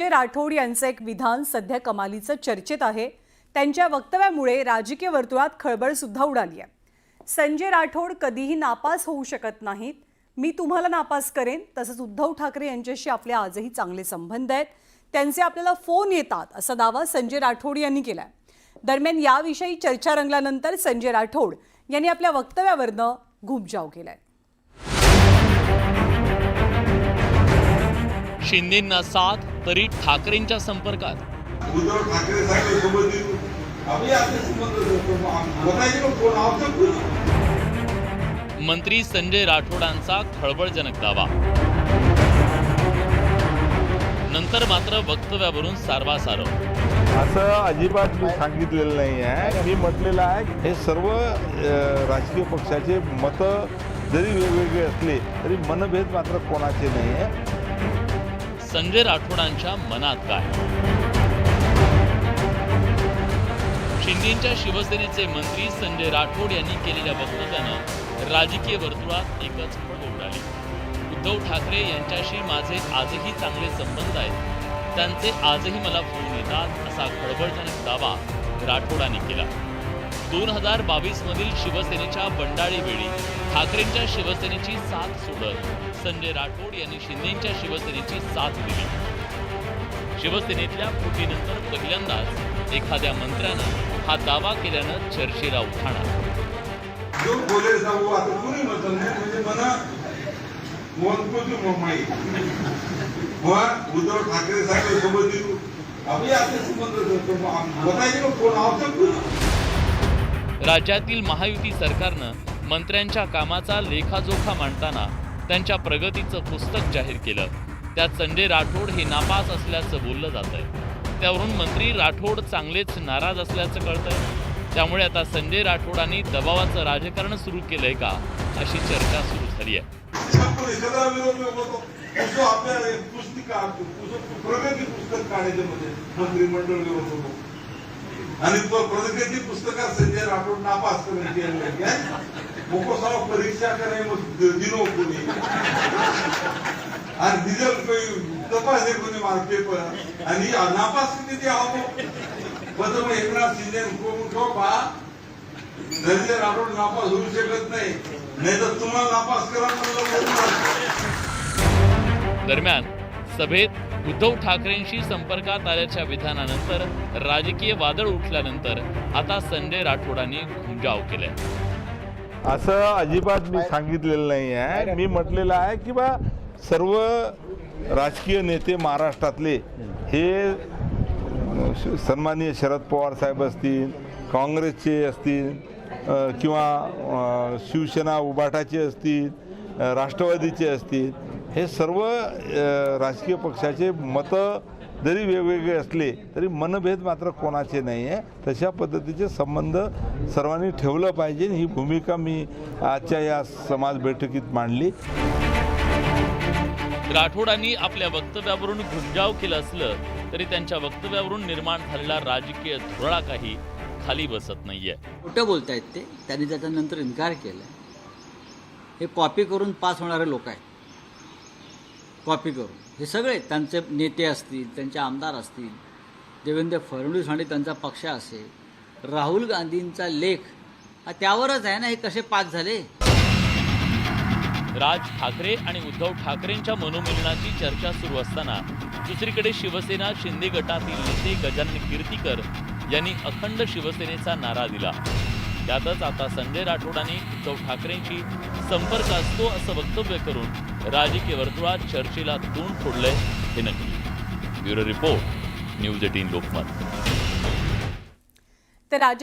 राठोड यांचं एक विधान सध्या कमालीचं चर्चेत आहे। त्यांच्या वक्तव्यामुळे राजकीय वर्तुळात खळबळ सुद्धा उडाली आहे। संजय राठोड कधीही नापास होऊ शकत नाहीत। मी तुम्हाला नापास करेन। तसंच उद्धव ठाकरे यांच्याशी आपले आजही चांगले संबंध आहेत। त्यांचे आपल्याला फोन येतात असा दावा संजय राठोड यांनी केलाय। दरम्यान याविषयी चर्चा रंगल्यानंतर संजय राठोड यांनी आपल्या वक्तव्यावरनं घुमजाव केलाय। शिंदेंना साथ तरी ठाकरेंच्या संपर्कात। उद्धव ठाकरे साहेब सोबत अभी आपले संबंध बताइए ना कोण आवश्यक। मंत्री संजय राठोडांचा खळबळजनक दावा। नंतर मात्र वक्तव्यावरून सारवासारव। असं अजिबात मी सांगितलेलं नाही आहे। मी म्हटलेलं आहे हे सर्व राजकीय पक्षाचे मत जरी वेगवेगळे असले तरी मनभेद मात्र कोणाचे नाही आहे। संजय राठोडांच्या मनात काय? शिंदेच्या शिवसेनेचे मंत्री संजय राठोड यांनी केलेल्या वक्तव्यानं राजकीय वर्तुळात एकच खळबळ उडाली। उद्धव ठाकरे यांच्याशी माझे आजही चांगले संबंध आहेत। त्यांचे आजही मला फोन येतात असा खळबळजनक दावा राठोडांनी केला। 2022 मधील शिवसेनेच्या बंडाळी वेळी ठाकरेंच्या शिवसेनेची साथ सोडत संजय राठोड यांनी शिंदेच्या शिवसेनेची साथ दिली। शिवसेनेतल्या फुटीनंतर पहिल्यांदाच एखाद्या मंत्र्यानं हा दावा केल्यानं चर्चेला उठाणा। जो बोले जाऊ आता कोणी म्हटलं नाही म्हणजे मला मोनकोची माई उद्धव ठाकरे साहेब सोबत अभी आपले संबंध बताइए ना कोण आवश्यक। राज्यातील महायुती सरकारनं मंत्र्यांच्या कामाचा लेखाजोखा मांडताना त्यांच्या प्रगतीचं पुस्तक जाहीर केलं। त्यात संजय राठोड हे नापास असल्याचं बोललं जातंय। त्यावरून मंत्री राठोड चांगलेच नाराज असल्याचं कळतंय। त्यामुळे आता संजय राठोडांनी दबावाचं राजकारण सुरू केलंय का अशी चर्चा सुरू झाली आहे। पुस्तक काढायचे म्हणजे मंत्रिमंडळ आणि तो प्रगती पुस्तकात संजय राठोड नापास करण्याची मोको सारा परीक्षा करे दिनो कोणी आणि रिझल्ट तपासले कोणी मार्क पेपर आणि नापास किती आहो बदल एकनाथ शिंदे को बा संजय राठोड नापास होऊ शकत नाही तर तुम्हाला नापास करा। दरम्यान सभेत उद्धव ठाकरेंशी संपर्कात आल्याच्या विधानानंतर राजकीय वादळ उठल्यानंतर आता संजय राठोडांनी घुमजाव केलाय। असं अजिबात मी सांगितलेलं नाही आहे। मी म्हटलेलं आहे की बा सर्व राजकीय नेते महाराष्ट्रातले हे सन्माननीय शरद पवार साहेब असतील, काँग्रेसचे असतील किंवा शिवसेना उबाटाचे असतील, राष्ट्रवादीचे असतील, हे सर्व राजकीय पक्षाचे मत जरी वेगवेगळे असले तरी मनभेद मात्र कोणाचे नाही आहे। तशा पद्धतीचे संबंध सर्वांनी ठेवलं पाहिजे ही भूमिका मी आजच्या या समाज बैठकीत मांडली। राठोडांनी आपल्या वक्तव्यावरून घुमजाव केलं असलं तरी त्यांच्या वक्तव्यावरून निर्माण झालेला राजकीय धुरळा काही खाली बसत नाहीये। खोटं बोलतायत ते, त्यांनी त्याच्यानंतर इन्कार केला। हे कॉपी करून पास होणारे लोक आहेत। कॉपी करून हे सगळे त्यांचे नेते असतील, त्यांचे आमदार असतील, देवेंद्र फडणवीस आणि त्यांचा पक्ष असेल, राहुल गांधींचा लेख हा त्यावरच आहे ना हे कसे पास झाले। राज ठाकरे आणि उद्धव ठाकरेंच्या मनोमिलनाची चर्चा सुरू असताना दुसरीकडे शिवसेना शिंदे गटातील नेते गजानन कीर्तीकर यांनी अखंड शिवसेनेचा नारा दिला। त्यातच आता संजय राठोडांनी उद्धव ठाकरेंशी संपर्क असतो असं वक्तव्य करून राजकीय वर्तुळात चर्चेला तोंड फोडलंय हे नक्की। Bureau report, news 18 Lokmat.